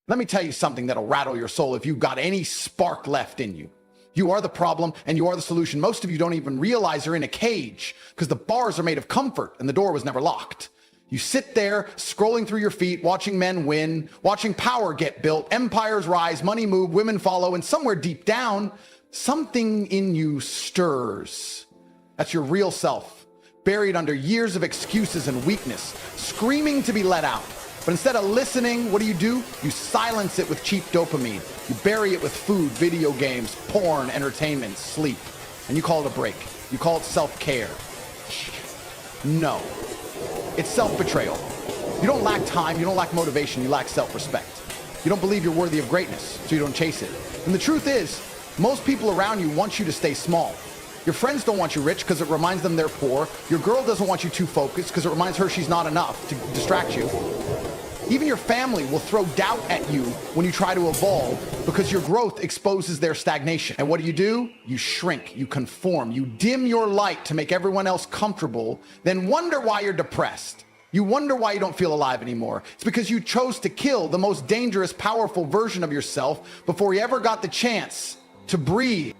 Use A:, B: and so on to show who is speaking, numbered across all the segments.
A: Let me tell you something that'll rattle your soul if you've got any spark left in you. You are the problem and you are the solution. Most of you don't even realize you're in a cage because the bars are made of comfort and the door was never locked. You sit there scrolling through your feet, watching men win, watching power get built, empires rise, money move, women follow, and somewhere deep down, something in you stirs. That's your real self, buried under years of excuses and weakness, screaming to be let out. But instead of listening, what do? You silence it with cheap dopamine. You bury it with food, video games, porn, entertainment, sleep. And you call it a break. You call it self-care. No. It's self-betrayal. You don't lack time, you don't lack motivation, you lack self-respect. You don't believe you're worthy of greatness, so you don't chase it. And the truth is, most people around you want you to stay small. Your friends don't want you rich because it reminds them they're poor. Your girl doesn't want you too focused because it reminds her she's not enough to distract you. Even your family will throw doubt at you when you try to evolve because your growth exposes their stagnation. And what do? You shrink, you conform, you dim your light to make everyone else comfortable, then wonder why you're depressed. You wonder why you don't feel alive anymore. It's because you chose to kill the most dangerous, powerful version of yourself before you ever got the chance to breathe.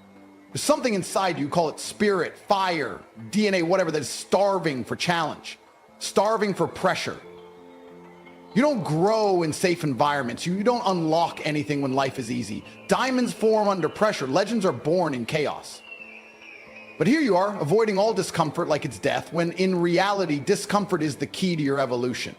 A: There's something inside you, call it spirit, fire, DNA, whatever, that is starving for challenge, starving for pressure. You don't grow in safe environments. You don't unlock anything when life is easy. Diamonds form under pressure. Legends are born in chaos. But here you are, avoiding all discomfort like it's death, when in reality, discomfort is the key to your evolution.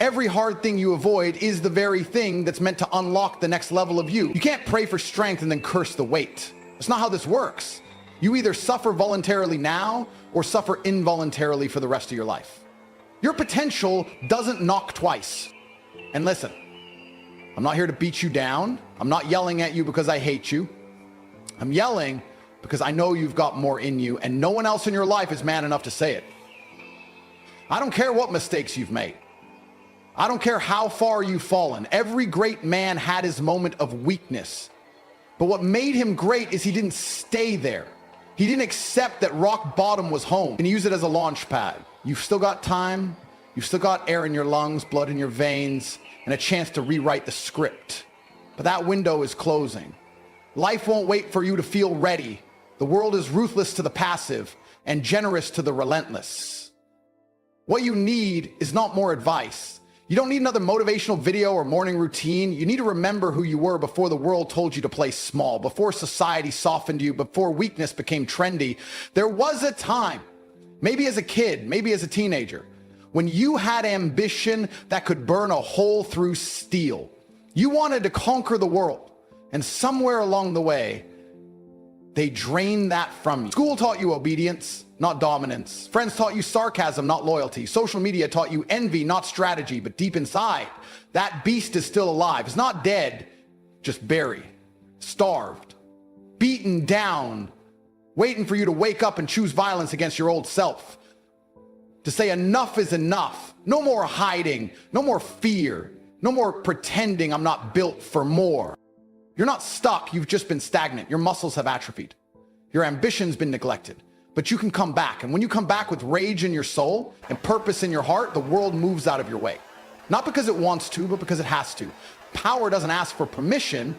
A: Every hard thing you avoid is the very thing that's meant to unlock the next level of you. You can't pray for strength and then curse the weight. That's not how this works. You either suffer voluntarily now or suffer involuntarily for the rest of your life. Your potential doesn't knock twice. And listen, I'm not here to beat you down. I'm not yelling at you because I hate you. I'm yelling because I know you've got more in you and no one else in your life is man enough to say it. I don't care what mistakes you've made. I don't care how far you've fallen. Every great man had his moment of weakness. But what made him great is he didn't stay there. He didn't accept that rock bottom was home and use it as a launch pad. You've still got time. You've still got air in your lungs, blood in your veins, and a chance to rewrite the script. But that window is closing. Life won't wait for you to feel ready. The world is ruthless to the passive and generous to the relentless. What you need is not more advice. You don't need another motivational video or morning routine. You need to remember who you were before the world told you to play small, before society softened you, before weakness became trendy. There was a time, maybe as a kid, maybe as a teenager, when you had ambition that could burn a hole through steel. You wanted to conquer the world, and somewhere along the way, they drained that from you. School taught you obedience, not dominance. Friends taught you sarcasm, not loyalty. Social media taught you envy, not strategy. But deep inside, that beast is still alive. It's not dead, just buried, starved, beaten down, waiting for you to wake up and choose violence against your old self. To say enough is enough. No more hiding, no more fear, no more pretending I'm not built for more. You're not stuck, you've just been stagnant. Your muscles have atrophied. Your ambition's been neglected. But you can come back. And when you come back with rage in your soul and purpose in your heart, the world moves out of your way. Not because it wants to, but because it has to. Power doesn't ask for permission,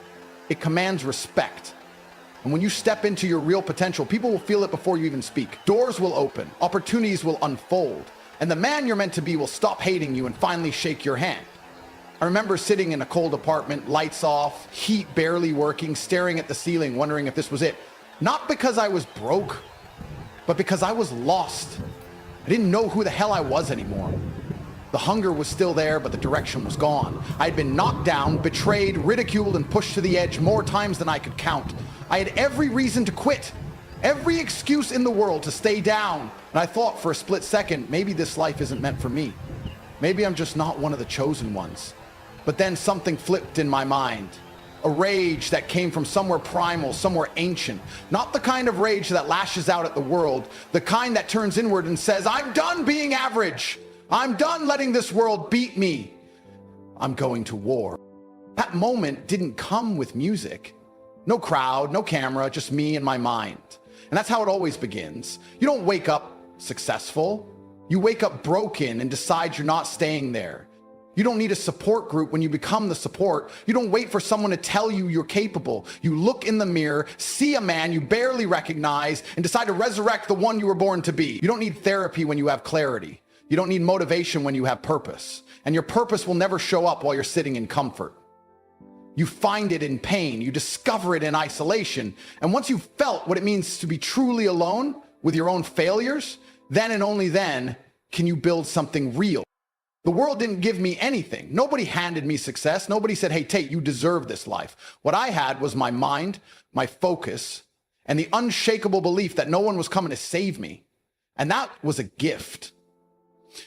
A: it commands respect. And when you step into your real potential, people will feel it before you even speak. Doors will open, opportunities will unfold, and the man you're meant to be will stop hating you and finally shake your hand. I remember sitting in a cold apartment, lights off, heat barely working, staring at the ceiling, wondering if this was it. Not because I was broke, but because I was lost. I didn't know who the hell I was anymore. The hunger was still there, but the direction was gone. I had been knocked down, betrayed, ridiculed, and pushed to the edge more times than I could count. I had every reason to quit, every excuse in the world to stay down. And I thought for a split second, maybe this life isn't meant for me. Maybe I'm just not one of the chosen ones. But then something flipped in my mind. A rage that came from somewhere primal, somewhere ancient. Not the kind of rage that lashes out at the world, the kind that turns inward and says, I'm done being average. I'm done letting this world beat me. I'm going to war. That moment didn't come with music. No crowd, no camera, just me and my mind. And that's how it always begins. You don't wake up successful. You wake up broken and decide you're not staying there. You don't need a support group when you become the support. You don't wait for someone to tell you you're capable. You look in the mirror, see a man you barely recognize, and decide to resurrect the one you were born to be. You don't need therapy when you have clarity. You don't need motivation when you have purpose. And your purpose will never show up while you're sitting in comfort. You find it in pain. You discover it in isolation. And once you've felt what it means to be truly alone with your own failures, then and only then can you build something real. The world didn't give me anything. Nobody handed me success. Nobody said, hey, Tate, you deserve this life. What I had was my mind, my focus, and the unshakable belief that no one was coming to save me. And that was a gift.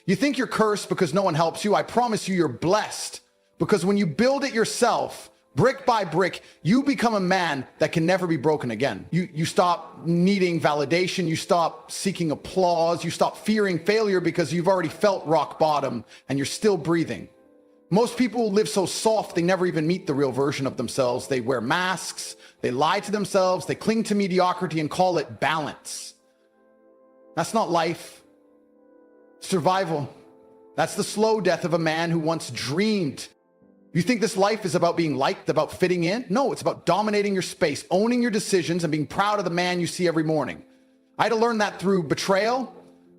A: You think you're cursed because no one helps you. I promise you, you're blessed. Because when you build it yourself, brick by brick, you become a man that can never be broken again. You stop needing validation. You stop seeking applause. You stop fearing failure because you've already felt rock bottom and you're still breathing. Most people live so soft, they never even meet the real version of themselves. They wear masks. They lie to themselves. They cling to mediocrity and call it balance. That's not life. Survival. That's the slow death of a man who once dreamed. You think this life is about being liked, about fitting in? No, it's about dominating your space, owning your decisions, and being proud of the man you see every morning. I had to learn that through betrayal,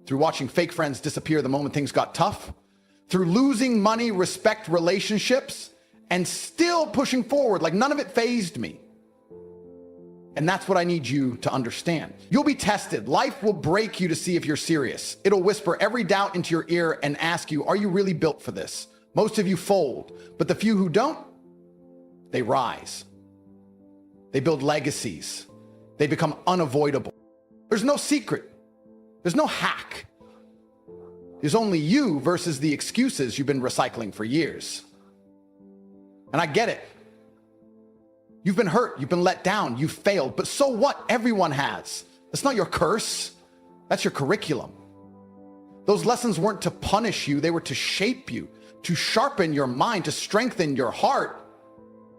A: through watching fake friends disappear the moment things got tough, through losing money, respect, relationships, and still pushing forward like none of it fazed me. And that's what I need you to understand. You'll be tested. Life will break you to see if you're serious. It'll whisper every doubt into your ear and ask you, are you really built for this? Most of you fold, but the few who don't, they rise. They build legacies. They become unavoidable. There's no secret. There's no hack. There's only you versus the excuses you've been recycling for years. And I get it. You've been hurt. You've been let down. You've failed. But so what? Everyone has. That's not your curse. That's your curriculum. Those lessons weren't to punish you. They were to shape you, to sharpen your mind, to strengthen your heart.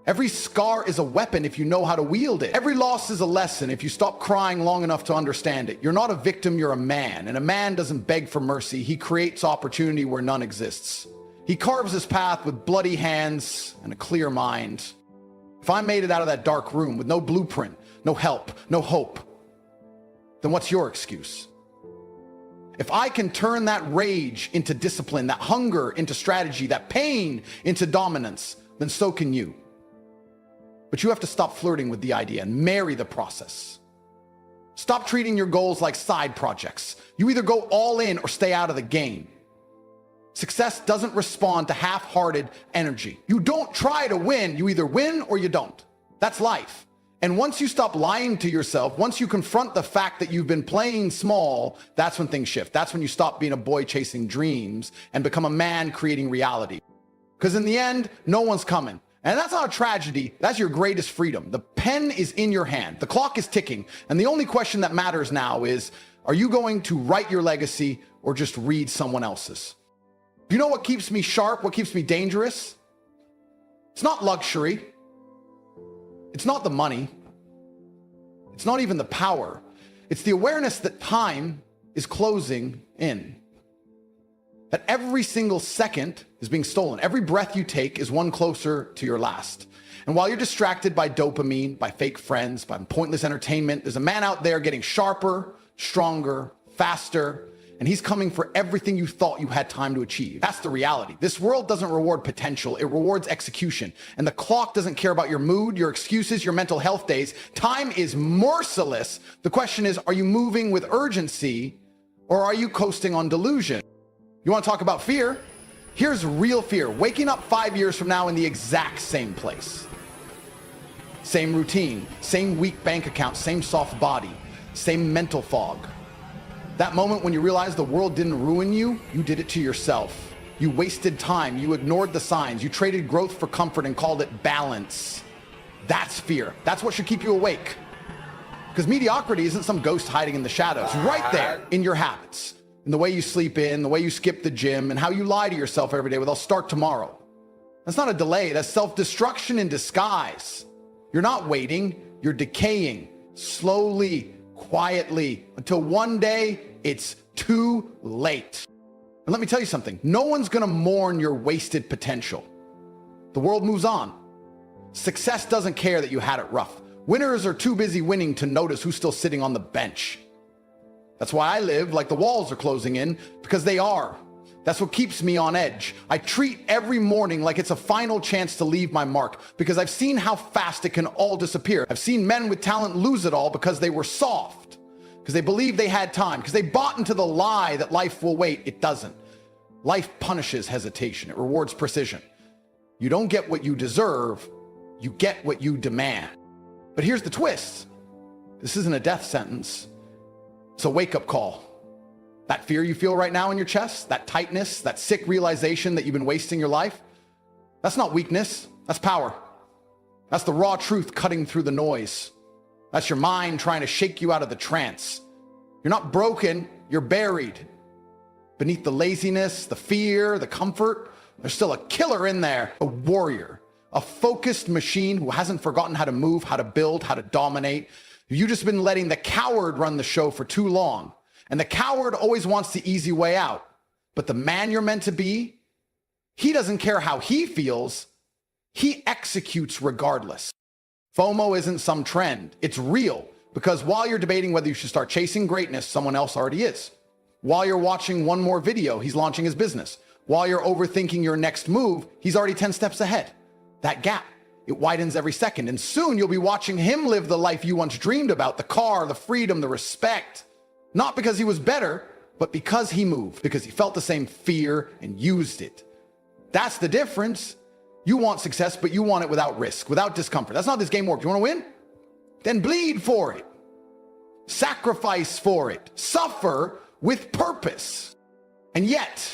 A: Every scar is a weapon if you know how to wield it. Every loss is a lesson if you stop crying long enough to understand it. You're not a victim, you're a man. And a man doesn't beg for mercy. He creates opportunity where none exists. He carves his path with bloody hands and a clear mind. If I made it out of that dark room with no blueprint, no help, no hope, then what's your excuse? If I can turn that rage into discipline, that hunger into strategy, that pain into dominance, then so can you. But you have to stop flirting with the idea and marry the process. Stop treating your goals like side projects. You either go all in or stay out of the game. Success doesn't respond to half-hearted energy. You don't try to win. You either win or you don't. That's life. And once you stop lying to yourself, once you confront the fact that you've been playing small, that's when things shift. That's when you stop being a boy chasing dreams and become a man creating reality. Because in the end, no one's coming. And that's not a tragedy. That's your greatest freedom. The pen is in your hand. The clock is ticking. And the only question that matters now is, are you going to write your legacy or just read someone else's? You know what keeps me sharp? What keeps me dangerous? It's not luxury. It's not the money. It's not even the power. It's the awareness that time is closing in. That every single second is being stolen. Every breath you take is one closer to your last. And while you're distracted by dopamine, by fake friends, by pointless entertainment, there's a man out there getting sharper, stronger, faster, and he's coming for everything you thought you had time to achieve. That's the reality. This world doesn't reward potential, it rewards execution. And the clock doesn't care about your mood, your excuses, your mental health days. Time is merciless. The question is, are you moving with urgency or are you coasting on delusion? You want to talk about fear? Here's real fear. Waking up 5 years from now in the exact same place. Same routine, same weak bank account, same soft body, same mental fog. That moment when you realize the world didn't ruin you, you did it to yourself. You wasted time, you ignored the signs, you traded growth for comfort and called it balance. That's fear. That's what should keep you awake. Because mediocrity isn't some ghost hiding in the shadows. It's right there in your habits, in the way you sleep in, the way you skip the gym, and how you lie to yourself every day with, I'll start tomorrow. That's not a delay, that's self-destruction in disguise. You're not waiting, you're decaying, slowly, quietly, until one day it's too late. And let me tell you something, no one's gonna mourn your wasted potential. The world moves on. Success doesn't care that you had it rough. Winners are too busy winning to notice who's still sitting on the bench. That's why I live like the walls are closing in, because they are. That's what keeps me on edge. I treat every morning like it's a final chance to leave my mark, because I've seen how fast it can all disappear. I've seen men with talent lose it all because they were soft, because they believed they had time, because they bought into the lie that life will wait. It doesn't. Life punishes hesitation. It rewards precision. You don't get what you deserve, you get what you demand. But here's the twist. This isn't a death sentence. It's a wake-up call. That fear you feel right now in your chest, that tightness, that sick realization that you've been wasting your life, that's not weakness, that's power. That's the raw truth cutting through the noise. That's your mind trying to shake you out of the trance. You're not broken, you're buried. Beneath the laziness, the fear, the comfort, there's still a killer in there, a warrior, a focused machine who hasn't forgotten how to move, how to build, how to dominate. You've just been letting the coward run the show for too long. And the coward always wants the easy way out. But the man you're meant to be, he doesn't care how he feels. He executes regardless. FOMO isn't some trend. It's real. Because while you're debating whether you should start chasing greatness, someone else already is. While you're watching one more video, he's launching his business. While you're overthinking your next move, he's already 10 steps ahead. That gap, it widens every second. And soon you'll be watching him live the life you once dreamed about, the car, the freedom, the respect. Not because he was better, but because he moved, because he felt the same fear and used it. That's the difference. You want success, but you want it without risk, without discomfort. That's not how this game works. You want to win? Then bleed for it. Sacrifice for it. Suffer with purpose. And yet,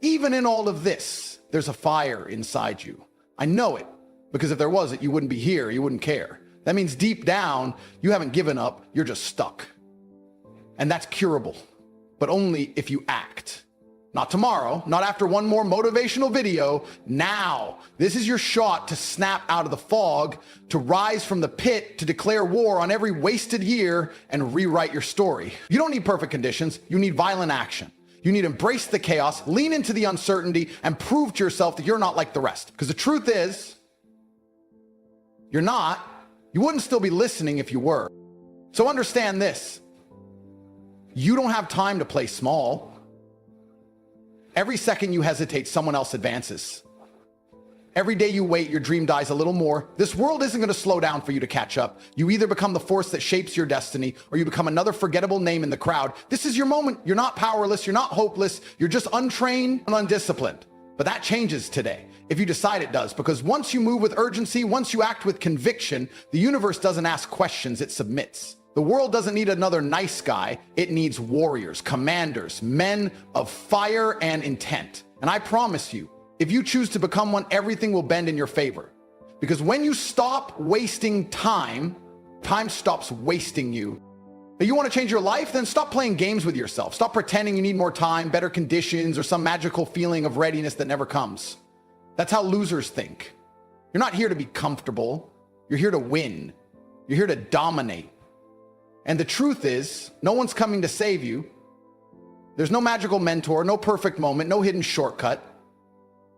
A: even in all of this, there's a fire inside you. I know it, because if there wasn't, you wouldn't be here, you wouldn't care. That means deep down, you haven't given up, you're just stuck. And that's curable, but only if you act. Not tomorrow, not after one more motivational video. Now, this is your shot to snap out of the fog, to rise from the pit, to declare war on every wasted year and rewrite your story. You don't need perfect conditions, you need violent action. You need to embrace the chaos, lean into the uncertainty, and prove to yourself that you're not like the rest. Because the truth is, you're not. You wouldn't still be listening if you were. So understand this. You don't have time to play small. Every second you hesitate, someone else advances. Every day you wait, your dream dies a little more. This world isn't going to slow down for you to catch up. You either become the force that shapes your destiny, or you become another forgettable name in the crowd. This is your moment. You're not powerless. You're not hopeless. You're just untrained and undisciplined. But that changes today, if you decide it does, because once you move with urgency, once you act with conviction, the universe doesn't ask questions, it submits. The world doesn't need another nice guy. It needs warriors, commanders, men of fire and intent. And I promise you, if you choose to become one, everything will bend in your favor. Because when you stop wasting time, time stops wasting you. If you want to change your life, then stop playing games with yourself. Stop pretending you need more time, better conditions, or some magical feeling of readiness that never comes. That's how losers think. You're not here to be comfortable. You're here to win. You're here to dominate. And the truth is, no one's coming to save you. There's no magical mentor, no perfect moment, no hidden shortcut.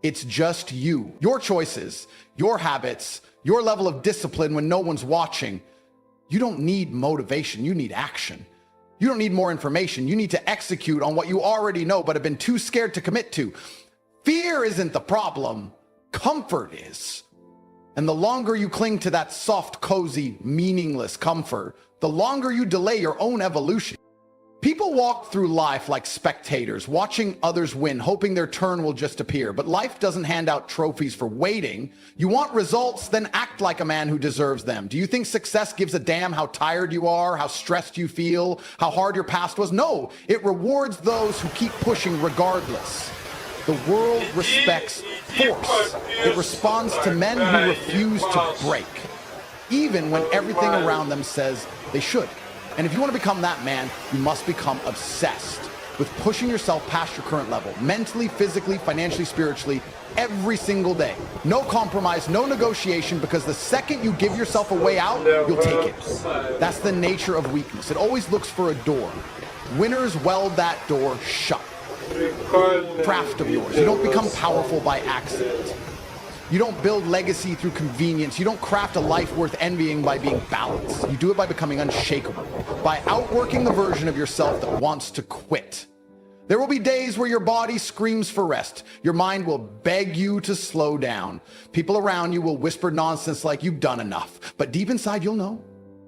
A: It's just you, your choices, your habits, your level of discipline when no one's watching. You don't need motivation, you need action. You don't need more information, you need to execute on what you already know but have been too scared to commit to. Fear isn't the problem, comfort is. And the longer you cling to that soft, cozy, meaningless comfort, the longer you delay your own evolution. People walk through life like spectators, watching others win, hoping their turn will just appear. But life doesn't hand out trophies for waiting. You want results, then act like a man who deserves them. Do you think success gives a damn how tired you are, how stressed you feel, how hard your past was? No, it rewards those who keep pushing regardless. The world respects force. It responds to men who refuse to break, even when everything around them says they should. And if you want to become that man, you must become obsessed with pushing yourself past your current level, mentally, physically, financially, spiritually, every single day. No compromise, no negotiation, because the second you give yourself a way out, you'll take it. That's the nature of weakness. It always looks for a door. Winners weld that door shut. craft of yours. You don't become powerful by accident. You don't build legacy through convenience. You don't craft a life worth envying by being balanced. You do it by becoming unshakable, by outworking the version of yourself that wants to quit. There will be days where your body screams for rest. Your mind will beg you to slow down. People around you will whisper nonsense like you've done enough. But deep inside, you'll know.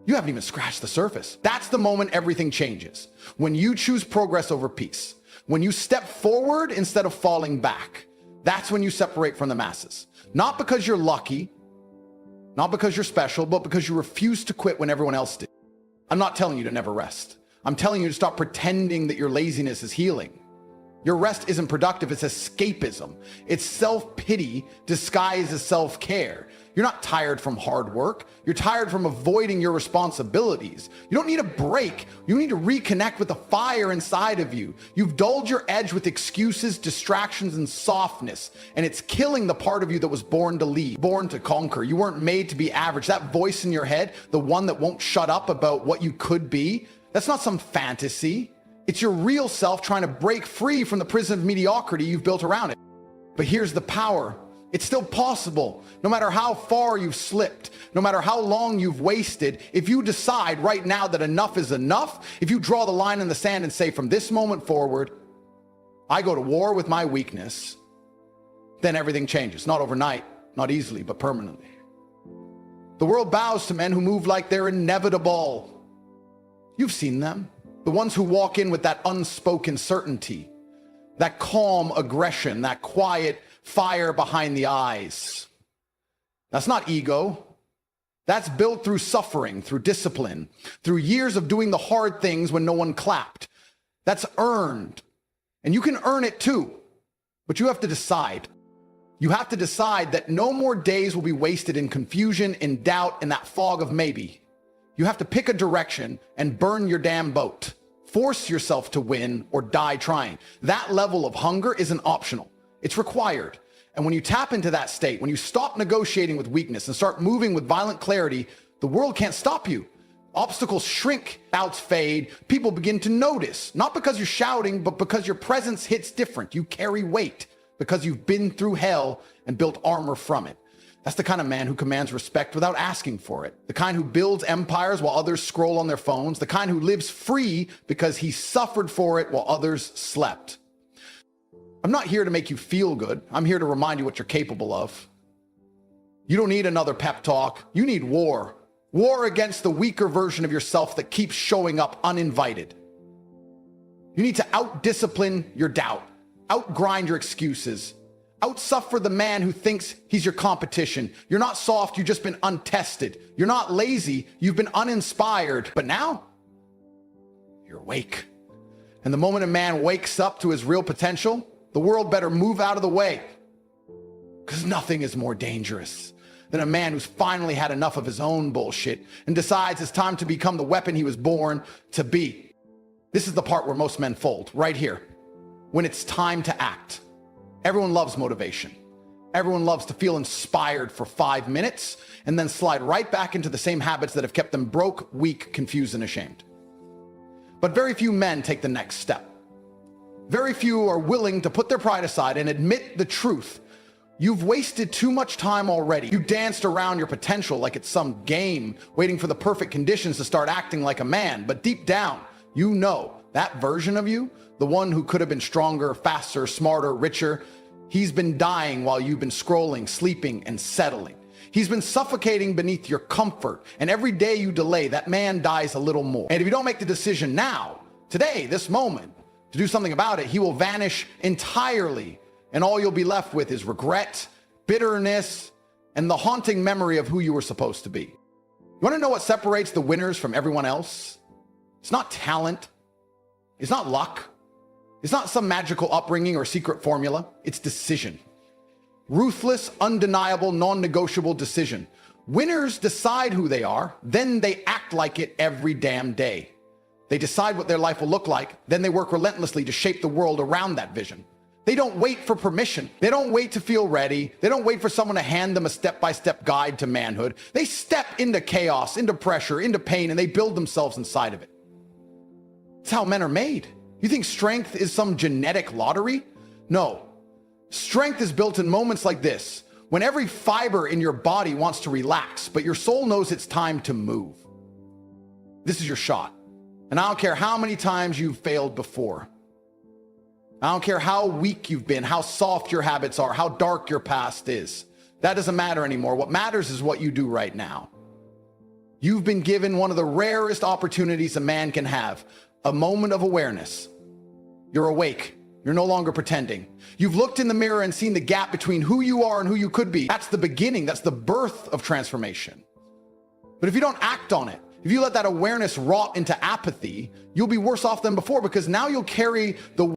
A: You haven't even scratched the surface. That's the moment everything changes. When you choose progress over peace. When you step forward instead of falling back. That's when you separate from the masses. Not because you're lucky, not because you're special, but because you refuse to quit when everyone else did. I'm not telling you to never rest. I'm telling you to stop pretending that your laziness is healing. Your rest isn't productive, it's escapism. It's self-pity disguised as self-care. You're not tired from hard work. You're tired from avoiding your responsibilities. You don't need a break. You need to reconnect with the fire inside of you. You've dulled your edge with excuses, distractions, and softness, and it's killing the part of you that was born to lead, born to conquer. You weren't made to be average. That voice in your head, the one that won't shut up about what you could be, that's not some fantasy. It's your real self trying to break free from the prison of mediocrity you've built around it. But here's the power. It's still possible, no matter how far you've slipped, no matter how long you've wasted. If you decide right now that enough is enough, if you draw the line in the sand and say, from this moment forward, I go to war with my weakness, then everything changes. Not overnight, not easily, but permanently. The world bows to men who move like they're inevitable. You've seen them. The ones who walk in with that unspoken certainty, that calm aggression, that quiet fire behind the eyes. That's not ego. That's built through suffering, through discipline, through years of doing the hard things when no one clapped. That's earned. And you can earn it too, but you have to decide. You have to decide that no more days will be wasted in confusion, in doubt, in that fog of maybe. You have to pick a direction and burn your damn boat. Force yourself to win or die trying. That level of hunger isn't optional. It's required. And when you tap into that state, when you stop negotiating with weakness and start moving with violent clarity, the world can't stop you. Obstacles shrink, doubts fade, people begin to notice, not because you're shouting, but because your presence hits different. You carry weight because you've been through hell and built armor from it. That's the kind of man who commands respect without asking for it. The kind who builds empires while others scroll on their phones. The kind who lives free because he suffered for it while others slept. I'm not here to make you feel good. I'm here to remind you what you're capable of. You don't need another pep talk. You need war. War against the weaker version of yourself that keeps showing up uninvited. You need to out-discipline your doubt, out-grind your excuses, out-suffer the man who thinks he's your competition. You're not soft, you've just been untested. You're not lazy, you've been uninspired. But now, you're awake. And the moment a man wakes up to his real potential, the world better move out of the way. Because nothing is more dangerous than a man who's finally had enough of his own bullshit and decides it's time to become the weapon he was born to be. This is the part where most men fold, right here. When it's time to act. Everyone loves motivation. Everyone loves to feel inspired for 5 minutes and then slide right back into the same habits that have kept them broke, weak, confused, and ashamed. But very few men take the next step. Very few are willing to put their pride aside and admit the truth. You've wasted too much time already. You danced around your potential like it's some game, waiting for the perfect conditions to start acting like a man. But deep down, you know that version of you, the one who could have been stronger, faster, smarter, richer, he's been dying while you've been scrolling, sleeping, and settling. He's been suffocating beneath your comfort. And every day you delay, that man dies a little more. And if you don't make the decision now, today, this moment, to do something about it, he will vanish entirely. And all you'll be left with is regret, bitterness, and the haunting memory of who you were supposed to be. You want to know what separates the winners from everyone else? It's not talent. It's not luck. It's not some magical upbringing or secret formula. It's decision. Ruthless, undeniable, non-negotiable decision. Winners decide who they are, then they act like it every damn day. They decide what their life will look like, then they work relentlessly to shape the world around that vision. They don't wait for permission. They don't wait to feel ready. They don't wait for someone to hand them a step-by-step guide to manhood. They step into chaos, into pressure, into pain, and they build themselves inside of it. It's how men are made. You think strength is some genetic lottery? No. Strength is built in moments like this, when every fiber in your body wants to relax, but your soul knows it's time to move. This is your shot. And I don't care how many times you've failed before. I don't care how weak you've been, how soft your habits are, how dark your past is. That doesn't matter anymore. What matters is what you do right now. You've been given one of the rarest opportunities a man can have, a moment of awareness. You're awake. You're no longer pretending. You've looked in the mirror and seen the gap between who you are and who you could be. That's the beginning. That's the birth of transformation. But if you don't act on it, if you let that awareness rot into apathy, you'll be worse off than before, because now you'll carry the